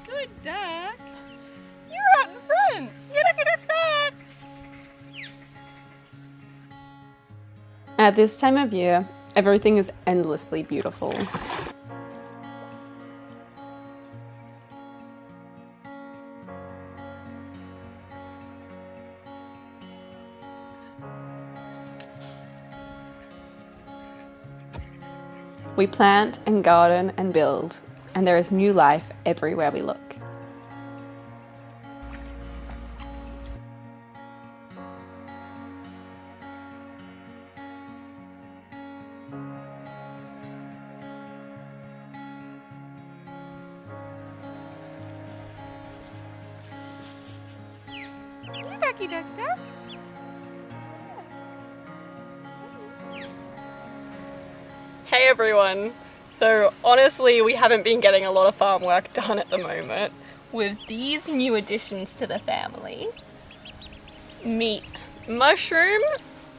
Good duck. You're out in front. At this time of year, everything is endlessly beautiful. We plant and garden and build, and there is new life everywhere we look. Ducky duck ducks. Hey everyone! So honestly, we haven't been getting a lot of farm work done at the moment. With these new additions to the family, meet Mushroom,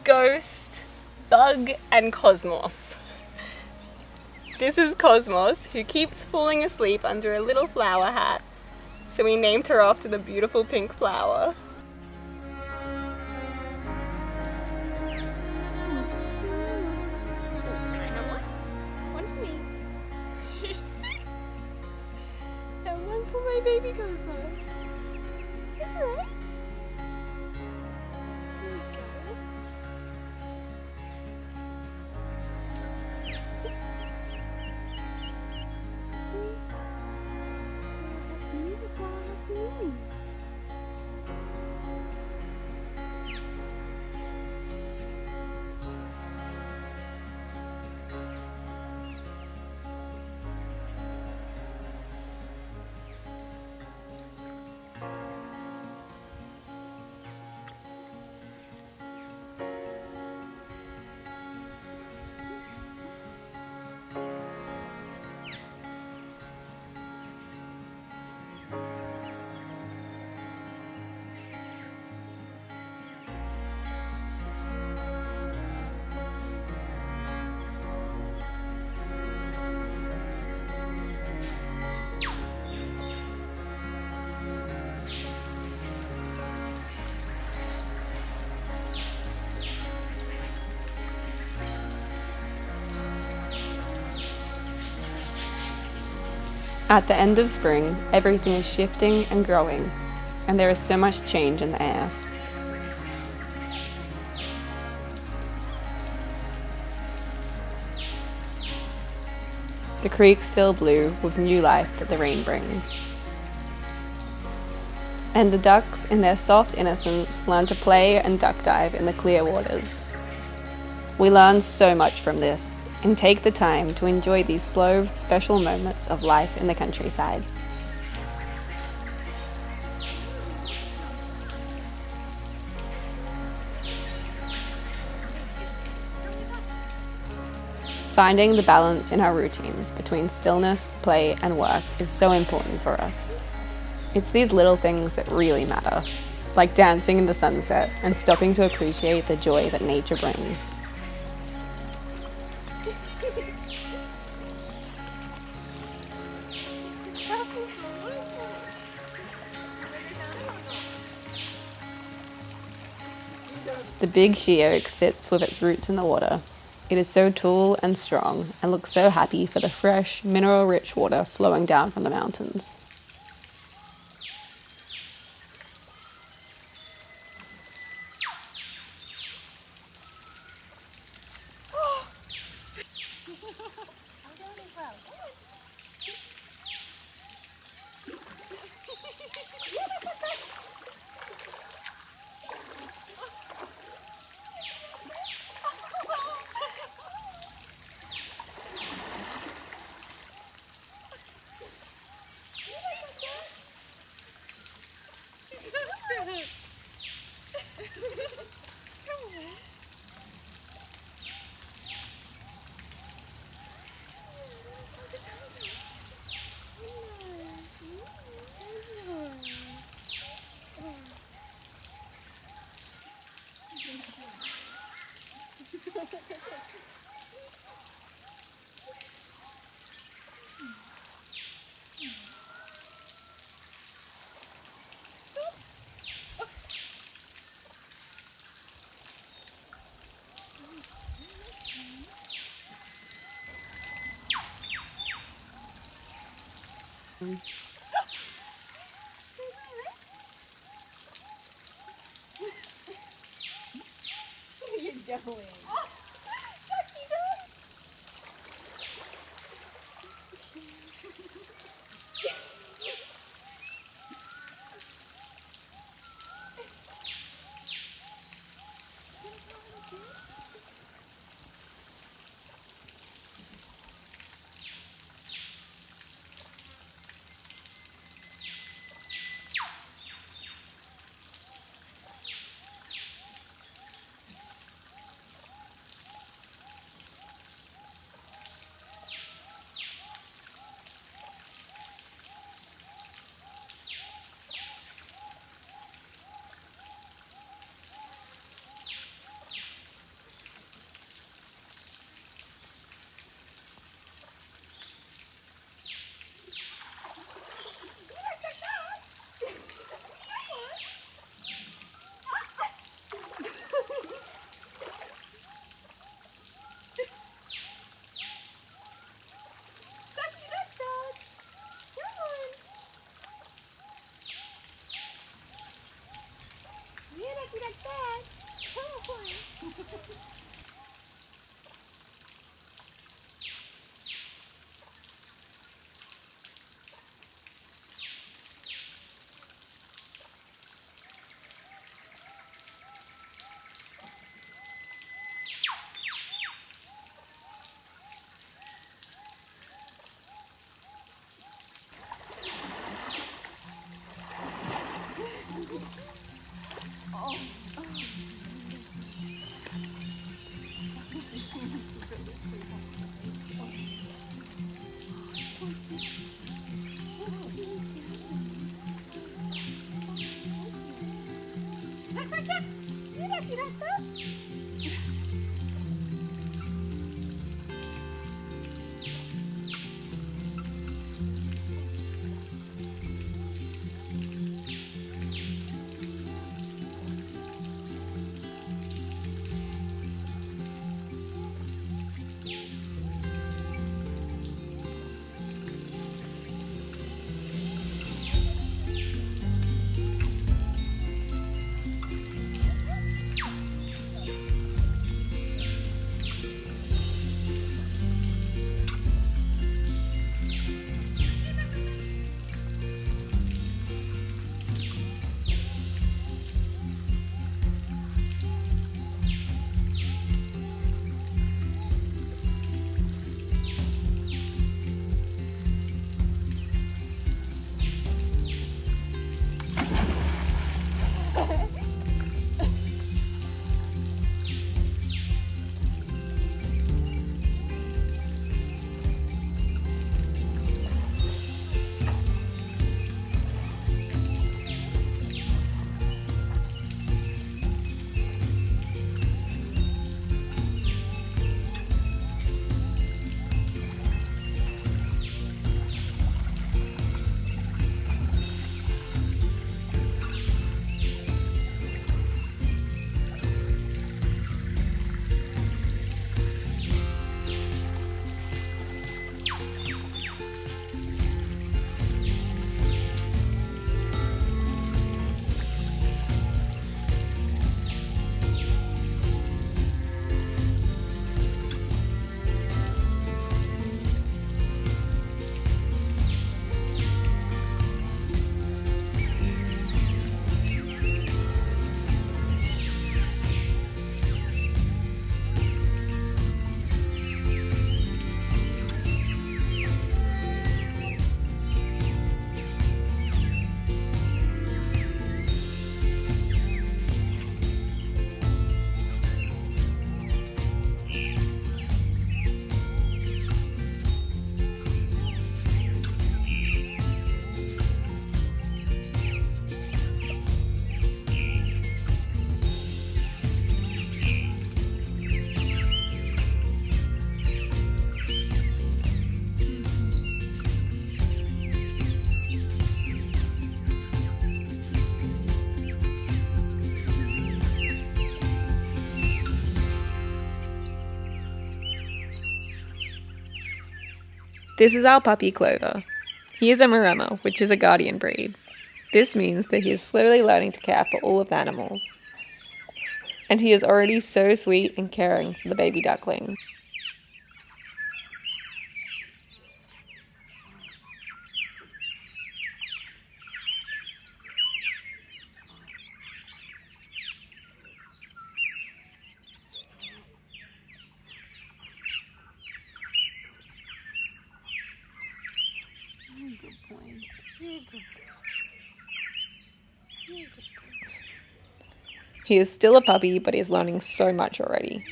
Ghost, Bug, and Cosmos. This is Cosmos, who keeps falling asleep under a little flower hat, so we named her after the beautiful pink flower. One for my baby Cosmos. It's alright. Here we go. At the end of spring, everything is shifting and growing, and there is so much change in the air. The creeks fill blue with new life that the rain brings. And the ducks, in their soft innocence, learn to play and duck dive in the clear waters. We learn so much from this, and take the time to enjoy these slow, special moments of life in the countryside. Finding the balance in our routines between stillness, play, and work is so important for us. It's these little things that really matter, like dancing in the sunset and stopping to appreciate the joy that nature brings. The big she oak sits with its roots in the water. It is so tall and strong and looks so happy for the fresh, mineral-rich water flowing down from the mountains. What are you doing? This is our puppy Clover. He is a Maremma, which is a guardian breed. This means that he is slowly learning to care for all of the animals. And he is already so sweet and caring for the baby duckling. He is still a puppy, but he is learning so much already.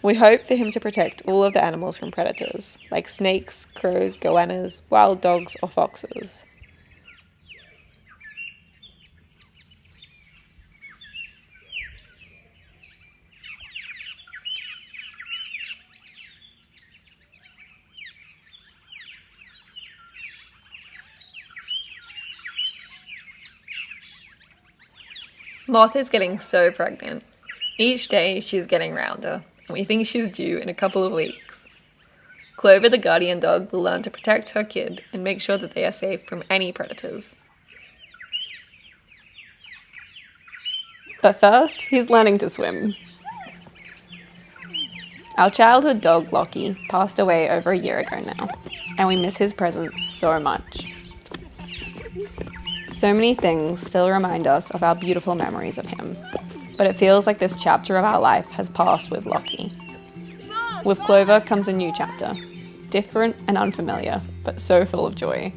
We hope for him to protect all of the animals from predators, like snakes, crows, goannas, wild dogs, or foxes. Moth is getting so pregnant. Each day she's getting rounder, and we think she's due in a couple of weeks. Clover the guardian dog will learn to protect her kid and make sure that they are safe from any predators. But first, he's learning to swim. Our childhood dog, Lockie, passed away over a year ago now, and we miss his presence so much. So many things still remind us of our beautiful memories of him, but it feels like this chapter of our life has passed with Lockie. With Clover comes a new chapter, different and unfamiliar, but so full of joy.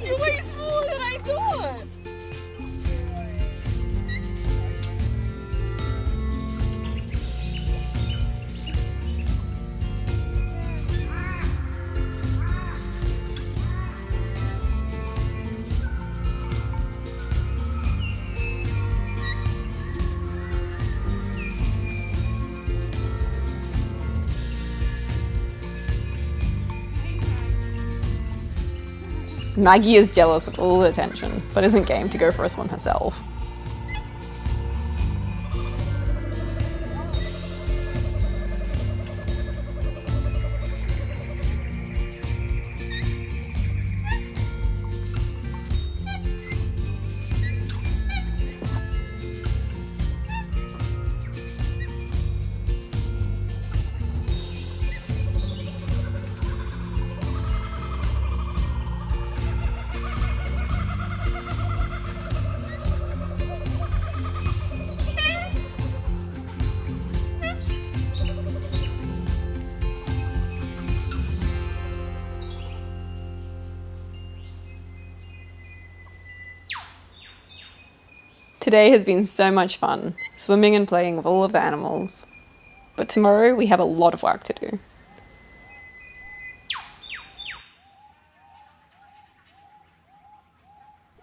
You're way smaller than I thought. Maggie is jealous of all the attention, but isn't game to go for a swim herself. Today has been so much fun, swimming and playing with all of the animals. But tomorrow we have a lot of work to do.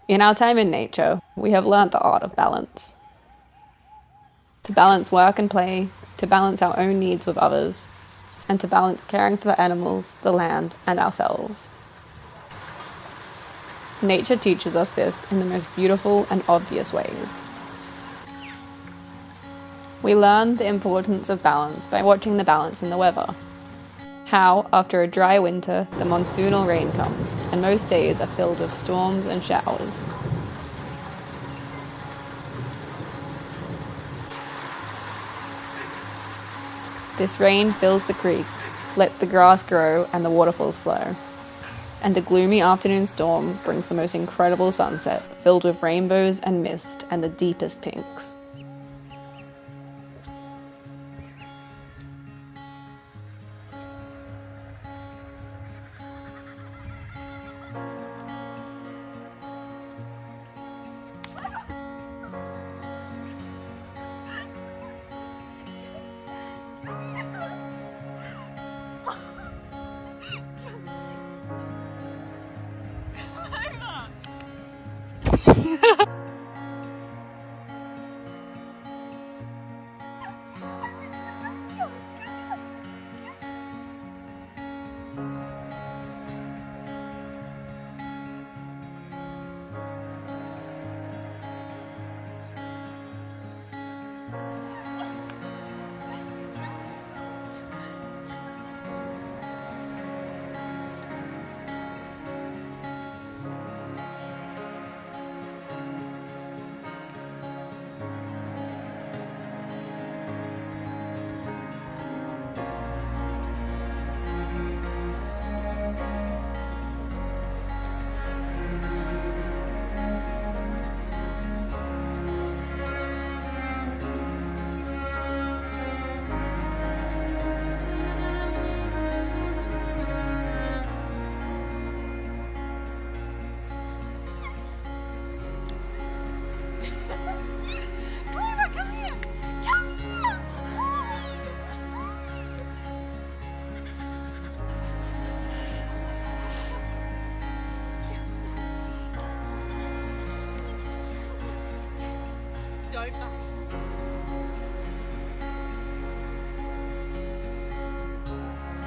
In our time in nature, we have learnt the art of balance. To balance work and play, to balance our own needs with others, and to balance caring for the animals, the land, and ourselves. Nature teaches us this in the most beautiful and obvious ways. We learn the importance of balance by watching the balance in the weather. How, after a dry winter, the monsoonal rain comes, and most days are filled with storms and showers. This rain fills the creeks, lets the grass grow and the waterfalls flow. And a gloomy afternoon storm brings the most incredible sunset, filled with rainbows and mist and the deepest pinks.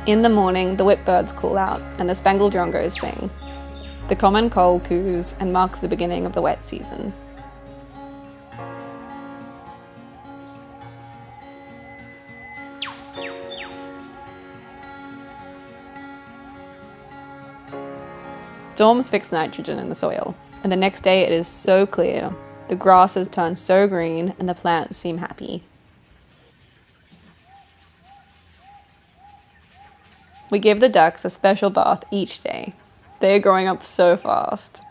In the morning, the whipbirds call out and the spangled drongos sing. The common coll coos and marks the beginning of the wet season. Storms fix nitrogen in the soil, and the next day it is so clear. The grasses turn so green and the plants seem happy. We give the ducks a special bath each day. They are growing up so fast.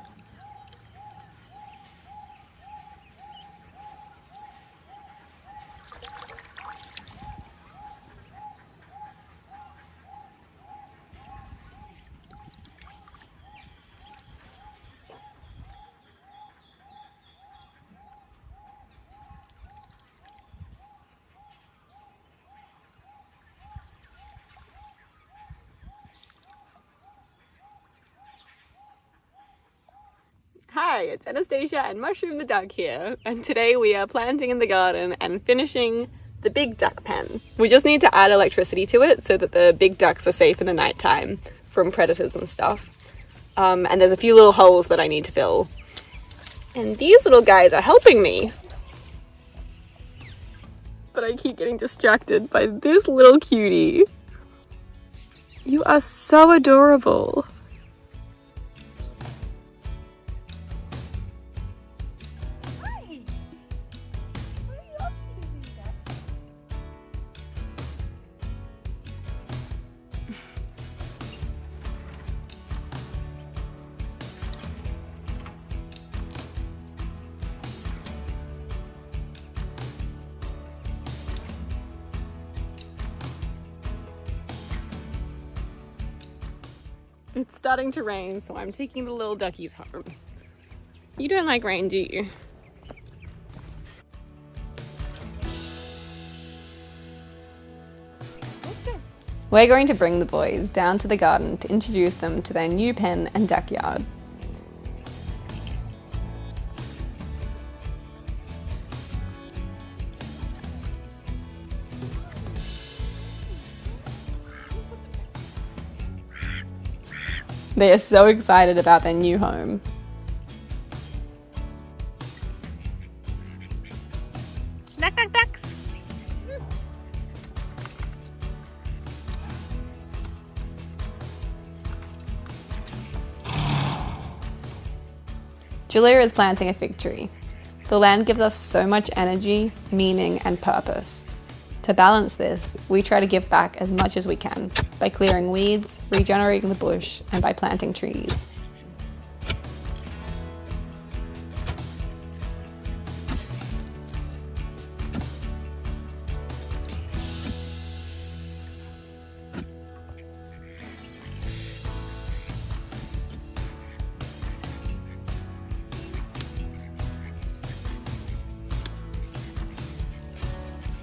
Hi, it's Anastasia and Mushroom the duck here, and today we are planting in the garden and finishing the big duck pen. We just need to add electricity to it so that the big ducks are safe in the nighttime from predators and stuff. And there's a few little holes that I need to fill. And these little guys are helping me. But I keep getting distracted by this little cutie. You are so adorable. It's starting to rain, so I'm taking the little duckies home. You don't like rain, do you? We're going to bring the boys down to the garden to introduce them to their new pen and duck yard. They are so excited about their new home. Duck, duck, ducks. Julia is planting a fig tree. The land gives us so much energy, meaning, and purpose. To balance this, we try to give back as much as we can by clearing weeds, regenerating the bush, and by planting trees.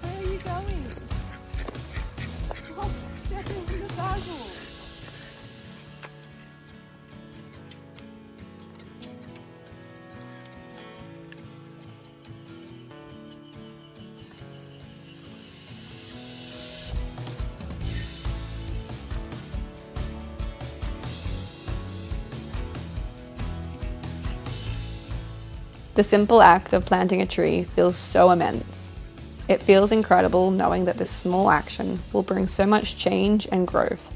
Where are you going? Stop stepping in the basil. The simple act of planting a tree feels so immense. It feels incredible knowing that this small action will bring so much change and growth.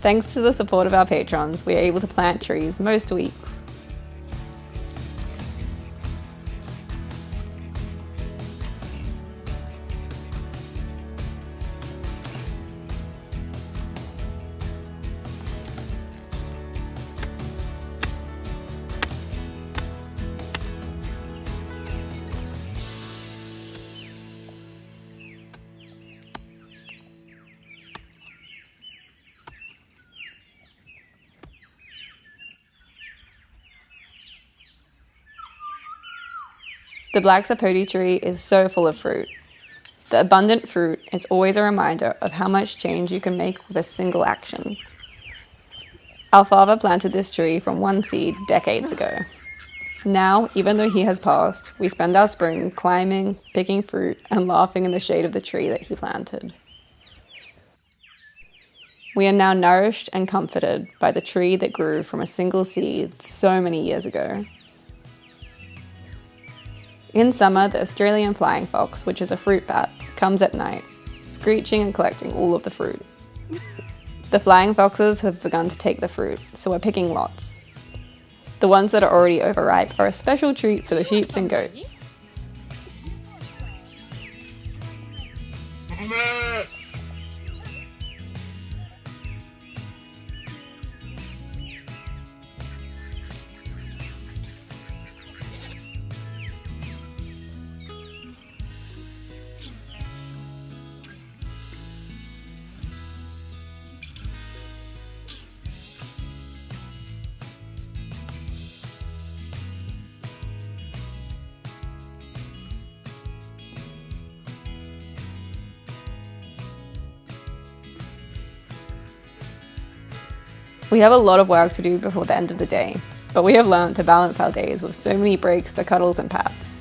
Thanks to the support of our patrons, we are able to plant trees most weeks. The black sapote tree is so full of fruit. The abundant fruit is always a reminder of how much change you can make with a single action. Our father planted this tree from one seed decades ago. Now, even though he has passed, we spend our spring climbing, picking fruit, and laughing in the shade of the tree that he planted. We are now nourished and comforted by the tree that grew from a single seed so many years ago. In summer, the Australian flying fox, which is a fruit bat, comes at night, screeching and collecting all of the fruit. The flying foxes have begun to take the fruit, so we're picking lots. The ones that are already overripe are a special treat for the sheep and goats. We have a lot of work to do before the end of the day, but we have learned to balance our days with so many breaks for cuddles and pats.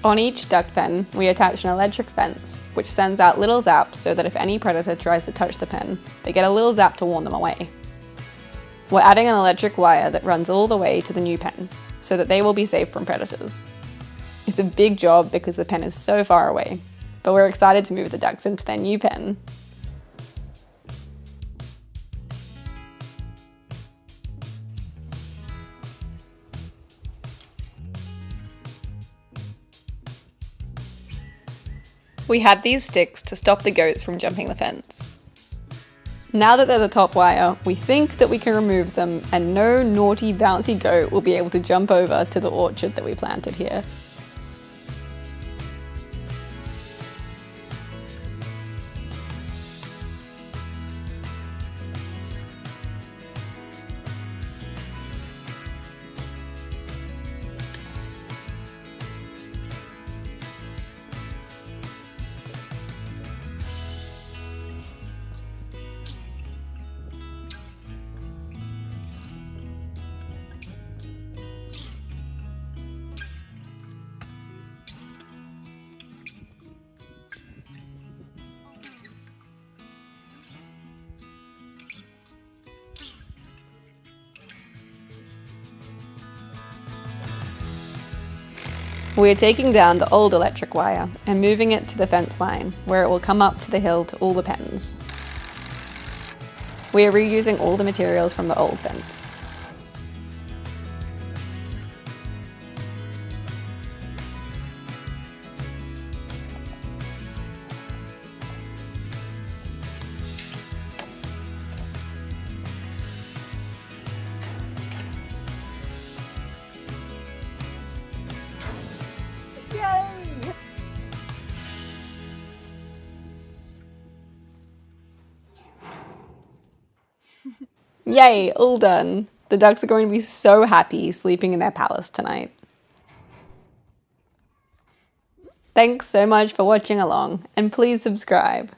On each duck pen, we attach an electric fence, which sends out little zaps so that if any predator tries to touch the pen, they get a little zap to warn them away. We're adding an electric wire that runs all the way to the new pen, so that they will be safe from predators. It's a big job because the pen is so far away, but we're excited to move the ducks into their new pen. We had these sticks to stop the goats from jumping the fence. Now that there's a top wire, we think that we can remove them and no naughty bouncy goat will be able to jump over to the orchard that we planted here. We are taking down the old electric wire and moving it to the fence line, where it will come up to the hill to all the pens. We are reusing all the materials from the old fence. Yay, all done. The ducks are going to be so happy sleeping in their palace tonight. Thanks so much for watching along, and please subscribe.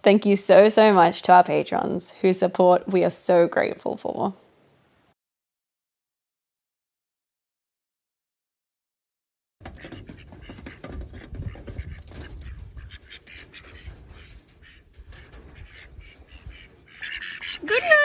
Thank you so much to our patrons, whose support we are so grateful for. Good night.